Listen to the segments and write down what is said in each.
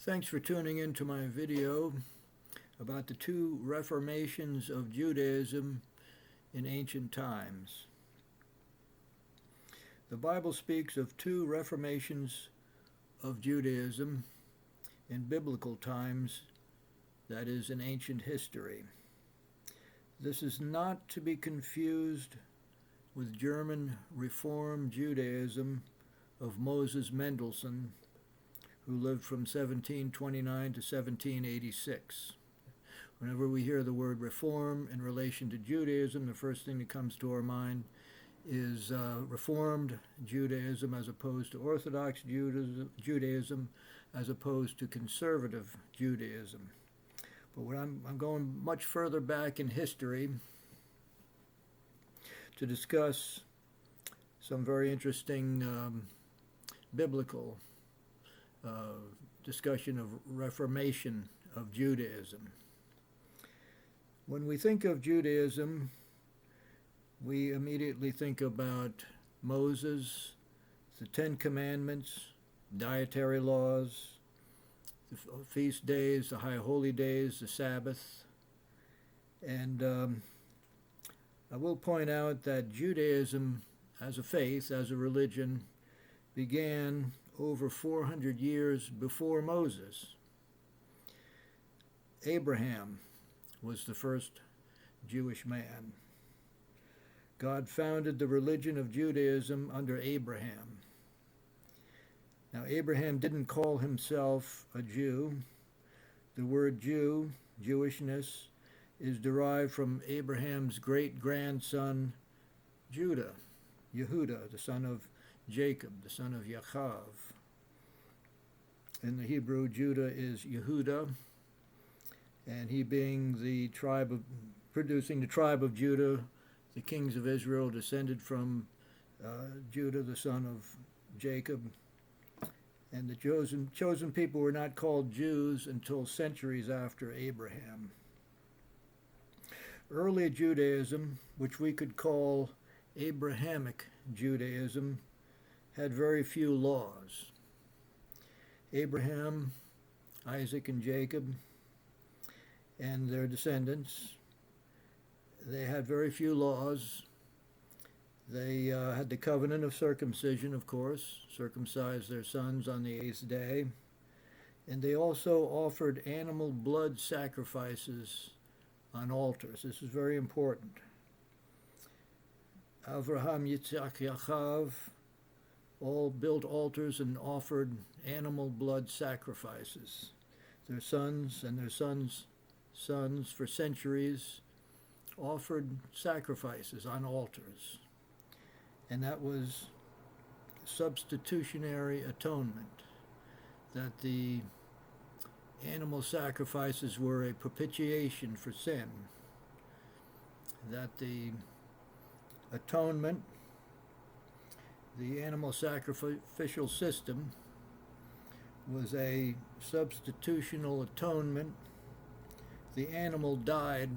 Thanks for tuning in to my video about the two Reformations of Judaism in ancient times. The Bible speaks of two Reformations of Judaism in biblical times, that is, in ancient history. This is not to be confused with German Reform Judaism of Moses Mendelsson, who lived from 1729 to 1786. Whenever we hear the word reform in relation to Judaism, the first thing that comes to our mind is Reformed Judaism as opposed to Orthodox Judaism as opposed to conservative Judaism. But when I'm going much further back in history to discuss some very interesting biblical discussion of Reformation of Judaism. When we think of Judaism, we immediately think about Moses, the Ten Commandments, dietary laws, the feast days, the high holy days, the Sabbath. And I will point out that Judaism as a faith, as a religion, began over 400 years before Moses. Abraham was the first Jewish man. God founded the religion of Judaism under Abraham. Now, Abraham didn't call himself a Jew. The word Jew, Jewishness, is derived from Abraham's great-grandson, Judah, Yehuda, the son of Jacob, the son of Yaakov. In the Hebrew, Judah is Yehuda, and he being producing the tribe of Judah, the kings of Israel descended from Judah, the son of Jacob. And the chosen people were not called Jews until centuries after Abraham. Early Judaism, which we could call Abrahamic Judaism, had very few laws. Abraham, Isaac, and Jacob, and their descendants, they had very few laws. They had the covenant of circumcision, of course, circumcised their sons on the 8th day, and they also offered animal blood sacrifices on altars. This is very important. Avraham, Yitzhak, Yaakov all built altars and offered animal blood sacrifices. Their sons and their sons' sons for centuries offered sacrifices on altars. And that was substitutionary atonement, that the animal sacrifices were a propitiation for sin, that the atonement, the animal sacrificial system, was a substitutional atonement. The animal died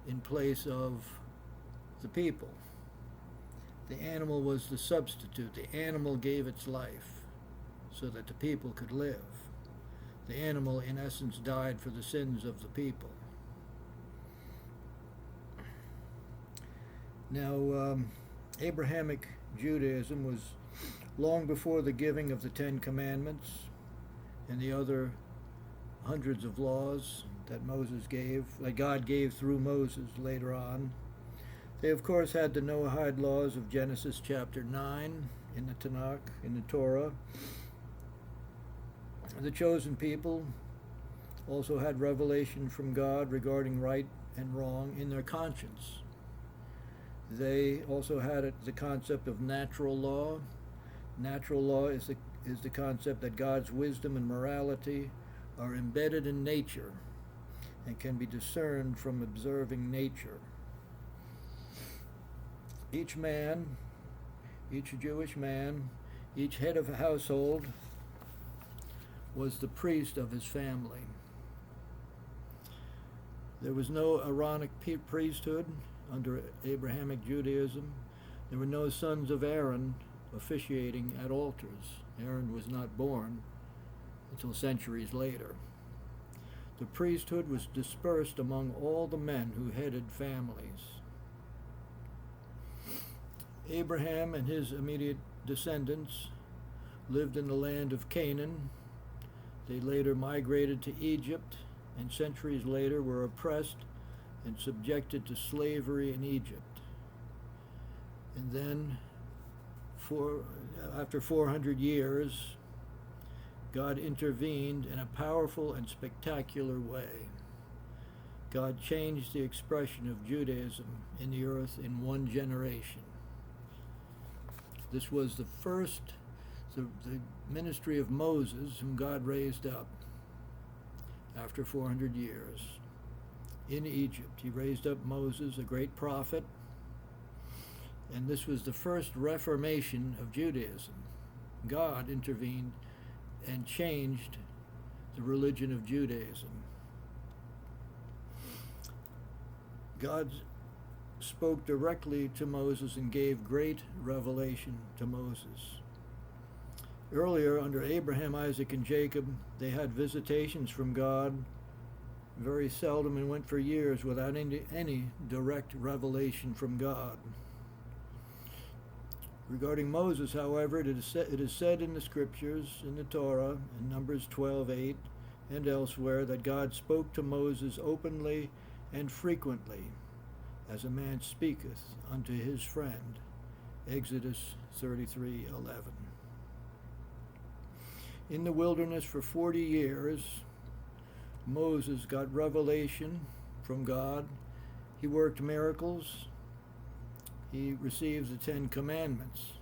in place of the people. The animal was the substitute. The animal gave its life so that the people could live. The animal, in essence, died for the sins of the people. Now, Abrahamic Judaism was long before the giving of the Ten Commandments and the other hundreds of laws that God gave through Moses later on. They, of course, had the Noahide laws of Genesis chapter 9 in the Tanakh, in the Torah. The chosen people also had revelation from God regarding right and wrong in their conscience. They also had the concept of natural law. Natural law is the concept that God's wisdom and morality are embedded in nature and can be discerned from observing nature. Each man, each Jewish man, each head of a household was the priest of his family. There was no Aaronic priesthood under Abrahamic Judaism. There were no sons of Aaron officiating at altars. Aaron was not born until centuries later. The priesthood was dispersed among all the men who headed families. Abraham and his immediate descendants lived in the land of Canaan. They later migrated to Egypt, and centuries later were oppressed and subjected to slavery in Egypt. And then, after 400 years, God intervened in a powerful and spectacular way. God changed the expression of Judaism in the earth in one generation. This was the ministry of Moses, whom God raised up after 400 years. In Egypt, he raised up Moses, a great prophet, and this was the first Reformation of Judaism. God intervened and changed the religion of Judaism. God spoke directly to Moses and gave great revelation to Moses. Earlier, under Abraham, Isaac, and Jacob, they had visitations from God very seldom and went for years without any direct revelation from God. Regarding Moses, however, it is said in the scriptures, in the Torah, in Numbers 12:8, and elsewhere, that God spoke to Moses openly and frequently, as a man speaketh unto his friend. Exodus 33:11. In the wilderness for 40 years, Moses got revelation from God. He worked miracles. He received the 10 Commandments.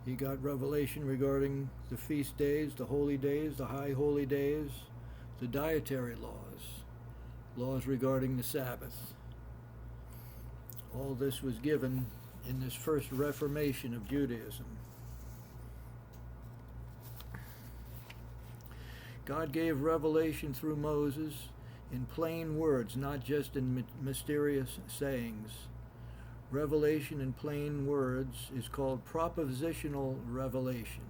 He got revelation regarding the feast days, the holy days, the high holy days, the dietary laws, laws regarding the Sabbath. All this was given in this first Reformation of Judaism. God gave revelation through Moses in plain words, not just in mysterious sayings. Revelation in plain words is called propositional revelation.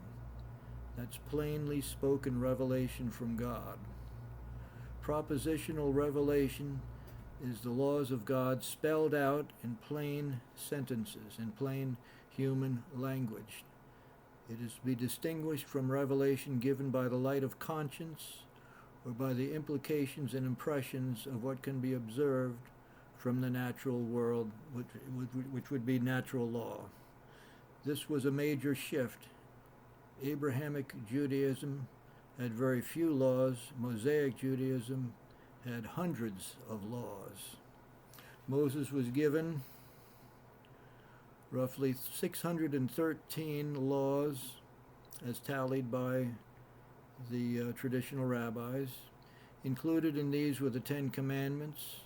That's plainly spoken revelation from God. Propositional revelation is the laws of God spelled out in plain sentences, in plain human language. It is to be distinguished from revelation given by the light of conscience or by the implications and impressions of what can be observed from the natural world, which would be natural law. This was a major shift. Abrahamic Judaism had very few laws. Mosaic Judaism had hundreds of laws. Moses was given roughly 613 laws as tallied by the traditional rabbis. Included in these were the 10 Commandments.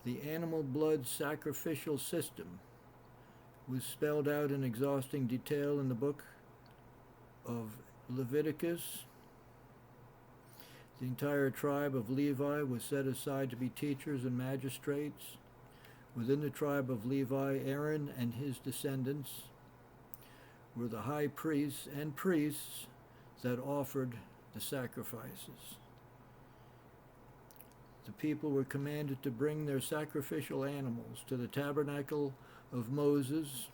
The animal blood sacrificial system was spelled out in exhausting detail in the book of Leviticus. The entire tribe of Levi was set aside to be teachers and magistrates. Within the tribe of Levi, Aaron and his descendants were the high priests and priests that offered the sacrifices. The people were commanded to bring their sacrificial animals to the tabernacle of Moses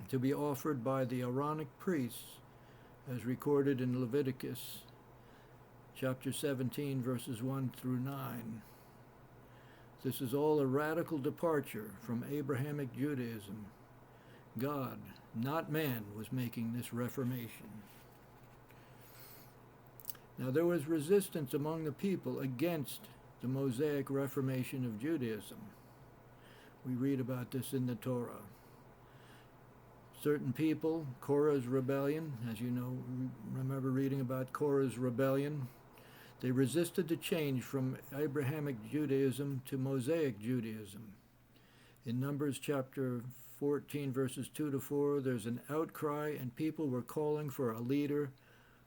to be offered by the Aaronic priests, as recorded in Leviticus chapter 17, verses 1 through 9. This is all a radical departure from Abrahamic Judaism. God, not man, was making this reformation. Now, there was resistance among the people against the Mosaic Reformation of Judaism. We read about this in the Torah. Certain people, Korah's rebellion, as you know, remember reading about Korah's rebellion, they resisted the change from Abrahamic Judaism to Mosaic Judaism. In Numbers chapter 14, verses 2 to 4, there's an outcry, and people were calling for a leader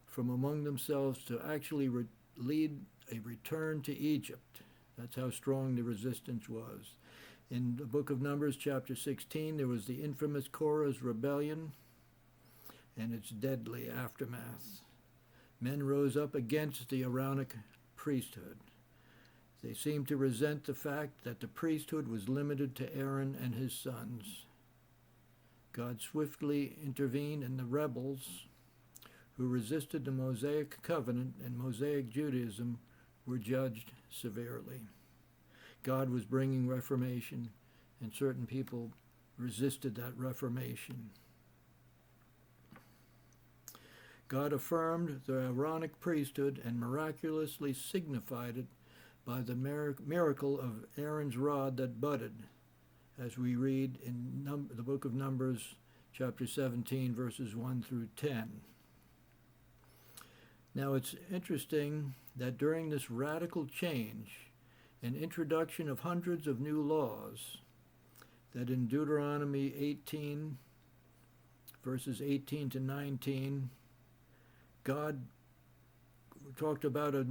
from among themselves to actually lead a return to Egypt. That's how strong the resistance was. In the book of Numbers, chapter 16, there was the infamous Korah's rebellion and its deadly aftermath. Men rose up against the Aaronic priesthood. They seemed to resent the fact that the priesthood was limited to Aaron and his sons. God swiftly intervened, and the rebels who resisted the Mosaic covenant and Mosaic Judaism were judged severely. God was bringing reformation, and certain people resisted that reformation. God affirmed the Aaronic priesthood and miraculously signified it by the miracle of Aaron's rod that budded, as we read in the book of Numbers, chapter 17, verses 1 through 10. Now it's interesting that during this radical change and introduction of hundreds of new laws, that in Deuteronomy 18, verses 18 to 19, God talked about a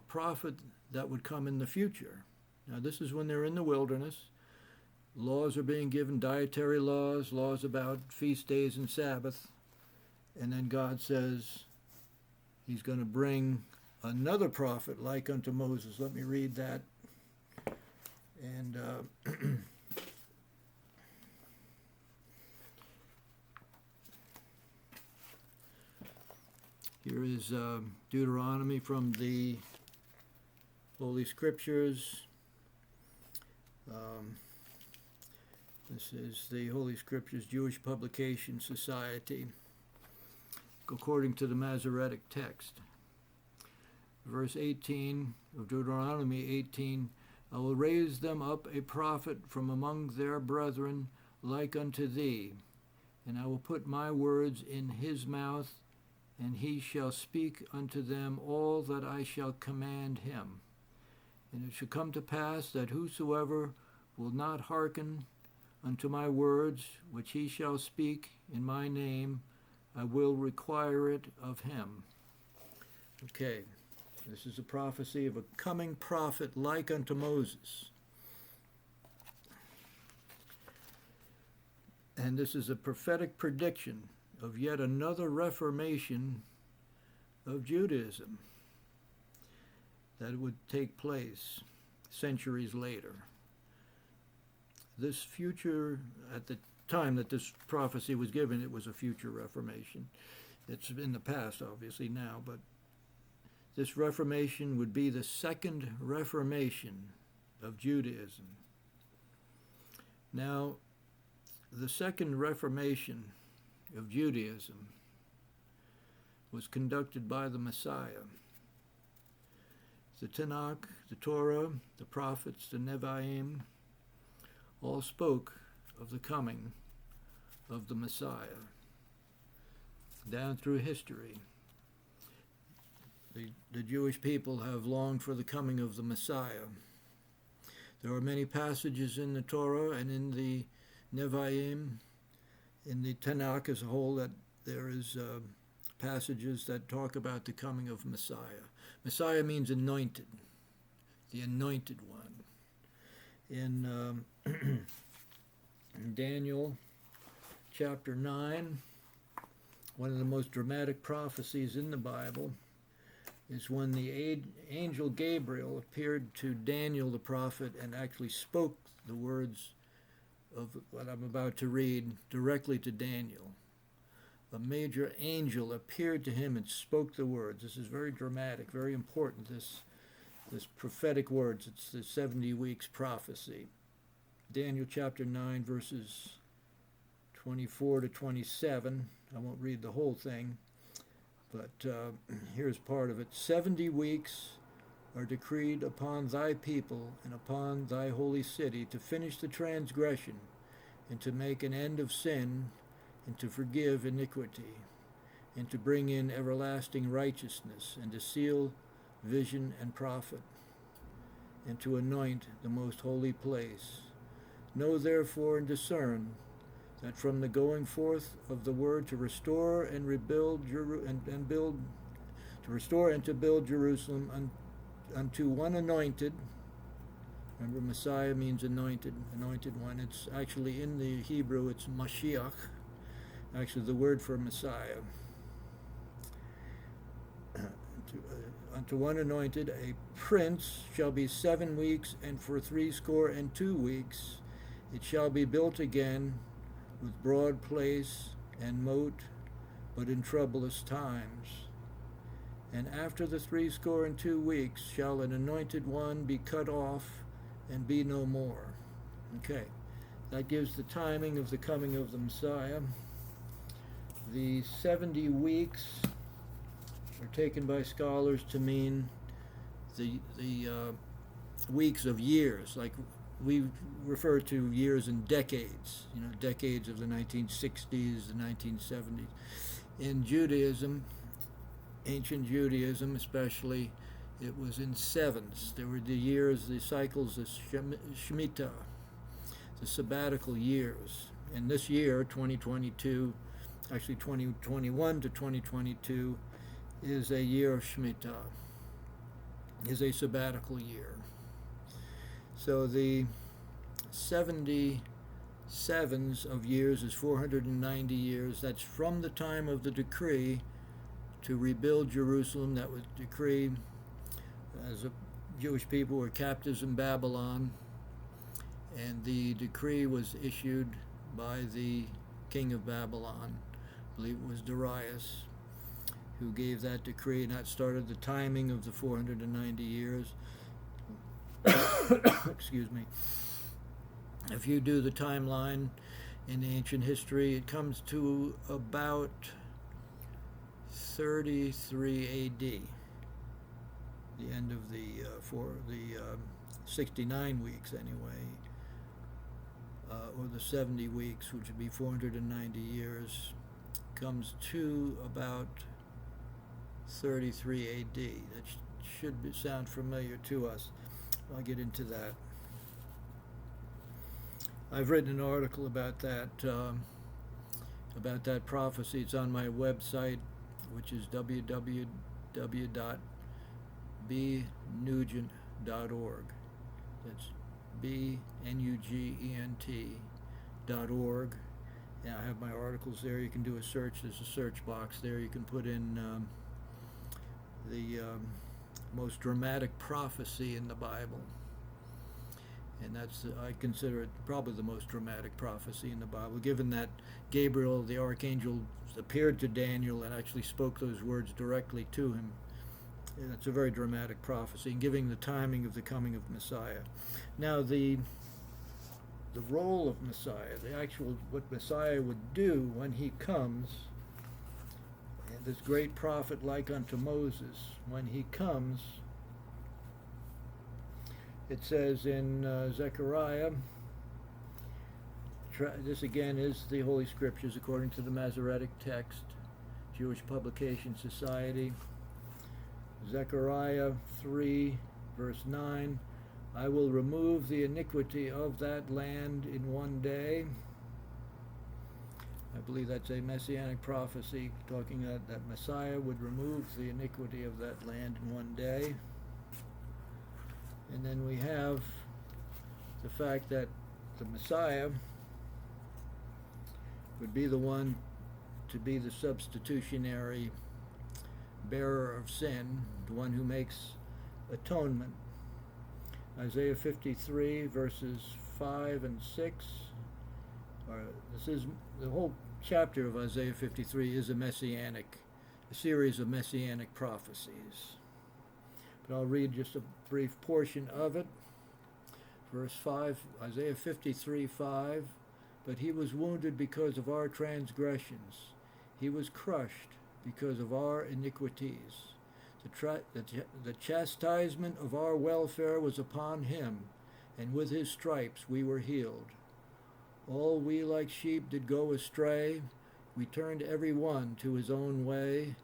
prophet that would come in the future. Now this is when they're in the wilderness. Laws are being given, dietary laws, laws about feast days and Sabbath. And then God says he's going to bring another prophet like unto Moses. Let me read that. And here is Deuteronomy from the Holy Scriptures. This is the Holy Scriptures Jewish Publication Society, according to the Masoretic text. Verse 18 of Deuteronomy 18, I will raise them up a prophet from among their brethren like unto thee, and I will put my words in his mouth, and he shall speak unto them all that I shall command him. And it shall come to pass that whosoever will not hearken unto my words, which he shall speak in my name, I will require it of him. Okay, this is a prophecy of a coming prophet like unto Moses. And this is a prophetic prediction of yet another reformation of Judaism that would take place centuries later. This future, at the time that this prophecy was given, it was a future Reformation. It's in the past, obviously, now, but this Reformation would be the second Reformation of Judaism. Now, the second Reformation of Judaism was conducted by the Messiah. The Tanakh, the Torah, the prophets, the Nevi'im, all spoke of the coming of the Messiah. Down through history, the Jewish people have longed for the coming of the Messiah. There are many passages in the Torah and in the Nevi'im, in the Tanakh as a whole, that there is passages that talk about the coming of Messiah. Messiah means anointed, the anointed one. In Daniel chapter 9, one of the most dramatic prophecies in the Bible is when the angel Gabriel appeared to Daniel the prophet and actually spoke the words of what I'm about to read directly to Daniel. A major angel appeared to him and spoke the words. This is very dramatic, very important, this prophetic words. It's the 70 weeks prophecy. Daniel chapter 9, verses 24 to 27. I won't read the whole thing, but here's part of it. 70 weeks are decreed upon thy people and upon thy holy city to finish the transgression and to make an end of sin and to forgive iniquity and to bring in everlasting righteousness and to seal vision and prophet and to anoint the most holy place. Know therefore and discern that from the going forth of the word to restore and rebuild to restore and to build Jerusalem unto one anointed. Remember, Messiah means anointed one. It's actually in the Hebrew, it's Mashiach, actually the word for Messiah. unto one anointed, a prince shall be 7 weeks, and for 62 weeks it shall be built again with broad place and moat, but in troublous times. And after the 62 weeks shall an anointed one be cut off and be no more. Okay, that gives the timing of the coming of the Messiah. The 70 weeks are taken by scholars to mean the weeks of years, like we refer to years in decades, decades of the 1960s, the 1970s. In Judaism, ancient Judaism especially, it was in sevens. There were the years, the cycles of Shemitah, the sabbatical years. And this year, 2022, actually 2021 to 2022, is a year of Shemitah, is a sabbatical year. So the 77s of years is 490 years. That's from the time of the decree to rebuild Jerusalem. That was decreed as the Jewish people were captives in Babylon. And the decree was issued by the king of Babylon. I believe it was Darius who gave that decree, and that started the timing of the 490 years. Excuse me. If you do the timeline in ancient history, it comes to about 33 AD, the end of the 69 weeks anyway, or the 70 weeks, which would be 490 years, comes to about 33 AD. That should sound familiar to us. I'll get into that. I've written an article about that prophecy. It's on my website, which is www.bnugent.org. That's BNUGENT.org. And I have my articles there. You can do a search. There's a search box there. You can put in the most dramatic prophecy in the Bible. And that's, I consider it probably the most dramatic prophecy in the Bible, given that Gabriel, the archangel, appeared to Daniel and actually spoke those words directly to him. And it's a very dramatic prophecy, and giving the timing of the coming of Messiah. Now, the role of Messiah, what Messiah would do when he comes, and this great prophet like unto Moses, when he comes, it says in Zechariah, this again is the Holy Scriptures according to the Masoretic text, Jewish Publication Society, Zechariah 3, verse 9, I will remove the iniquity of that land in one day. I believe that's a messianic prophecy talking that Messiah would remove the iniquity of that land in one day. And then we have the fact that the Messiah would be the one to be the substitutionary bearer of sin, the one who makes atonement. Isaiah 53 verses 5 and 6. This is the whole chapter of Isaiah 53 is a series of messianic prophecies. But I'll read just a brief portion of it. Verse 5, Isaiah 53:5. But he was wounded because of our transgressions. He was crushed because of our iniquities. The chastisement of our welfare was upon him, and with his stripes we were healed. All we like sheep did go astray. We turned every one to his own way,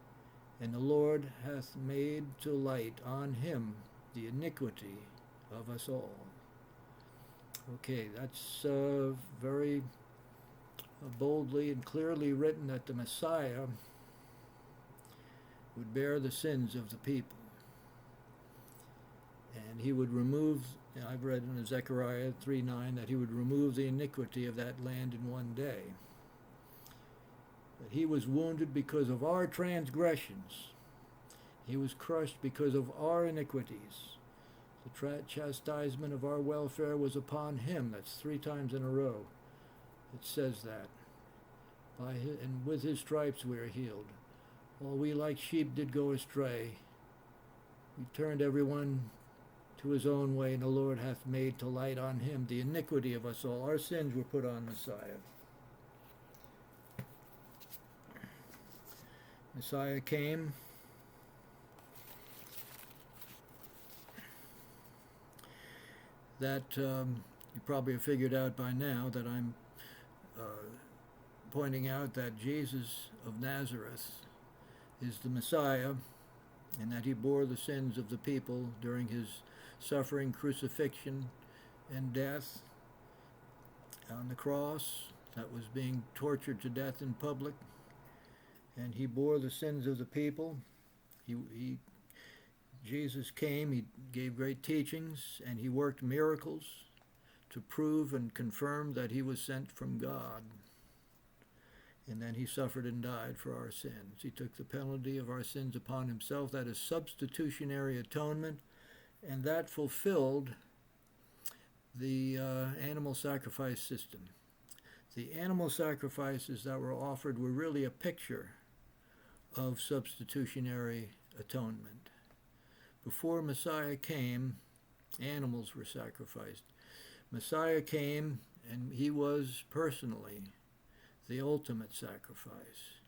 and the Lord hath made to light on him the iniquity of us all. Okay, that's very boldly and clearly written that the Messiah would bear the sins of the people. And he would remove, I've read in Zechariah 3:9, that he would remove the iniquity of that land in one day. That he was wounded because of our transgressions. He was crushed because of our iniquities. The chastisement of our welfare was upon him. That's 3 times in a row. It says that. And with his stripes we are healed. All we like sheep did go astray. We turned everyone to his own way, and the Lord hath made to light on him the iniquity of us all. Our sins were put on Messiah. Messiah came. That you probably have figured out by now that I'm pointing out that Jesus of Nazareth is the Messiah, and that he bore the sins of the people during his suffering, crucifixion, and death on the cross, that was being tortured to death in public. And he bore the sins of the people. Jesus came, he gave great teachings, and he worked miracles to prove and confirm that he was sent from God. And then he suffered and died for our sins. He took the penalty of our sins upon himself. That is substitutionary atonement, and that fulfilled the animal sacrifice system. The animal sacrifices that were offered were really a picture of substitutionary atonement. Before Messiah came, animals were sacrificed. Messiah came, and he was personally the ultimate sacrifice.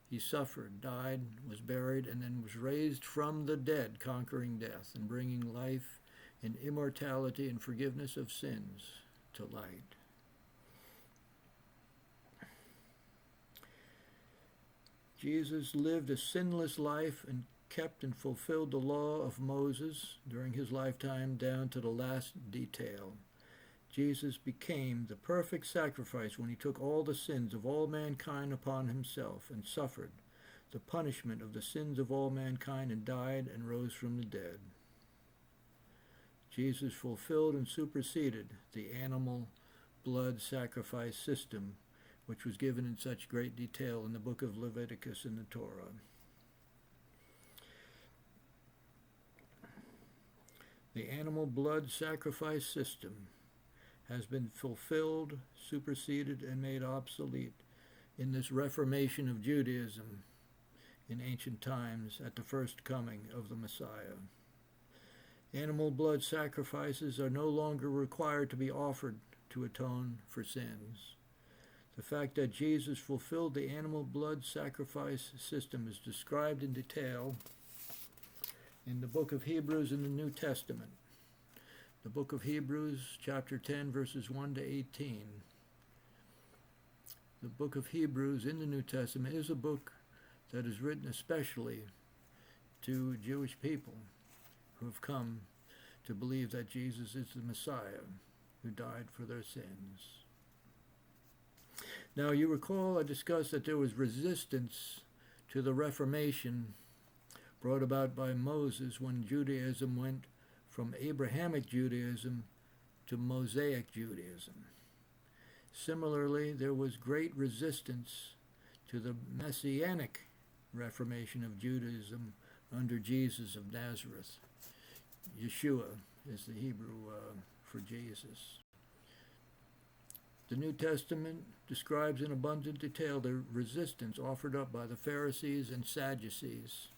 He suffered, died, was buried, and then was raised from the dead, conquering death and bringing life and immortality and forgiveness of sins to light. Jesus lived a sinless life and kept and fulfilled the law of Moses during his lifetime down to the last detail. Jesus became the perfect sacrifice when he took all the sins of all mankind upon himself and suffered the punishment of the sins of all mankind and died and rose from the dead. Jesus fulfilled and superseded the animal blood sacrifice system, which was given in such great detail in the book of Leviticus in the Torah. The animal blood sacrifice system has been fulfilled, superseded, and made obsolete in this Reformation of Judaism in ancient times at the first coming of the Messiah. Animal blood sacrifices are no longer required to be offered to atone for sins. The fact that Jesus fulfilled the animal blood sacrifice system is described in detail in the book of Hebrews in the New Testament. The book of Hebrews, chapter 10, verses 1 to 18. The book of Hebrews in the New Testament is a book that is written especially to Jewish people who have come to believe that Jesus is the Messiah who died for their sins. Now, you recall I discussed that there was resistance to the Reformation brought about by Moses when Judaism went from Abrahamic Judaism to Mosaic Judaism. Similarly, there was great resistance to the Messianic Reformation of Judaism under Jesus of Nazareth. Yeshua is the Hebrew for Jesus. The New Testament describes in abundant detail the resistance offered up by the Pharisees and Sadducees.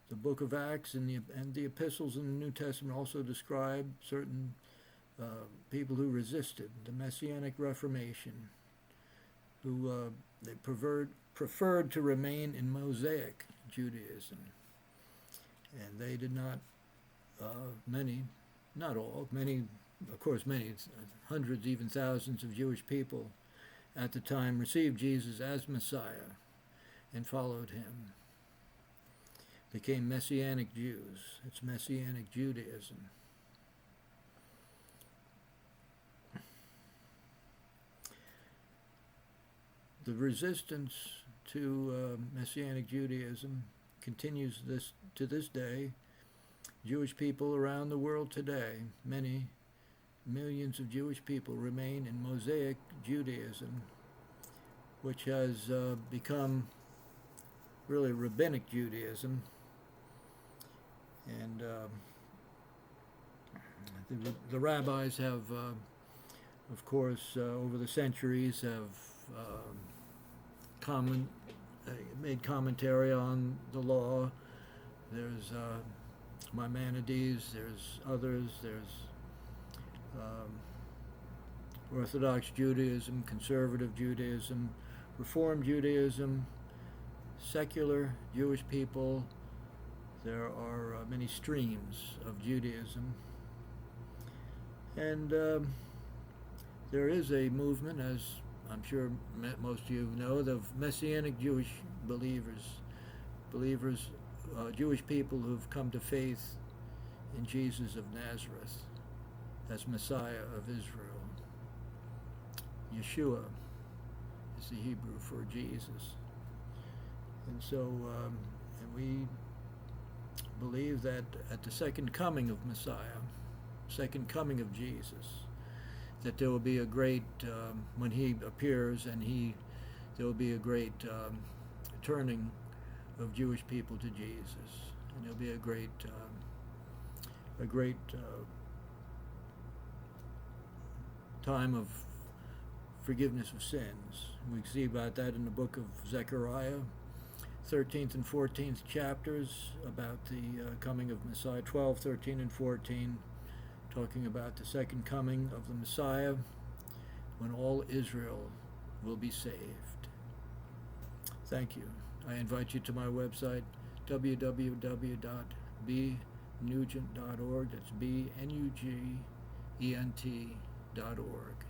The book of Acts and the epistles in the New Testament also describe certain people who resisted the Messianic Reformation, who they preferred to remain in Mosaic Judaism. And they did not, many, not all, many, of course many, hundreds, even thousands of Jewish people at the time received Jesus as Messiah and followed him. Became Messianic Jews. It's Messianic Judaism. The resistance to Messianic Judaism continues to this day. Jewish people around the world today, many millions of Jewish people remain in Mosaic Judaism, which has become really Rabbinic Judaism, And the rabbis have, of course, over the centuries, have made commentary on the law. There's Maimonides, there's others, there's Orthodox Judaism, Conservative Judaism, Reform Judaism, secular Jewish people. There are many streams of Judaism. And there is a movement, as I'm sure most of you know, of Messianic Jewish believers, Jewish people who've come to faith in Jesus of Nazareth as Messiah of Israel. Yeshua is the Hebrew for Jesus. And so, and we believe that at the second coming of Messiah, second coming of Jesus, that there will be a great, when he appears, and there will be a great turning of Jewish people to Jesus, and there'll be a great time of forgiveness of sins. We see about that in the book of Zechariah, 13th and 14th chapters, about the coming of Messiah, 12, 13, and 14, talking about the second coming of the Messiah, when all Israel will be saved. Thank you. I invite you to my website, www.bnugent.org. That's BNUGENT.org.